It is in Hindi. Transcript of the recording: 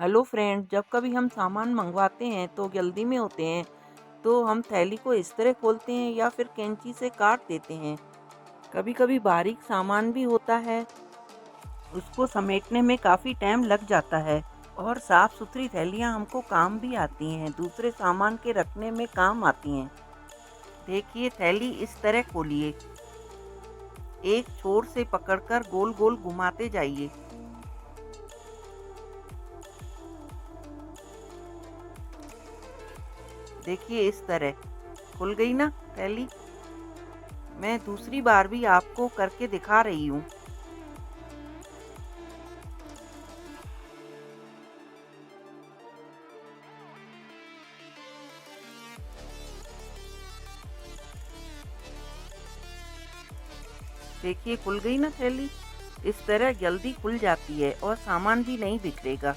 हेलो फ्रेंड, जब कभी हम सामान मंगवाते हैं तो जल्दी में होते हैं तो हम थैली को इस तरह खोलते हैं या फिर कैंची से काट देते हैं। कभी कभी बारीक सामान भी होता है, उसको समेटने में काफ़ी टाइम लग जाता है। और साफ सुथरी थैलियाँ हमको काम भी आती हैं, दूसरे सामान के रखने में काम आती हैं। देखिए, थैली इस तरह खोलिए, एक छोर से पकड़कर गोल गोल घुमाते जाइए। देखिए, इस तरह खुल गई ना थैली। मैं दूसरी बार भी आपको करके दिखा रही हूँ। देखिए, खुल गई ना थैली। इस तरह जल्दी खुल जाती है और सामान भी नहीं बिखरेगा।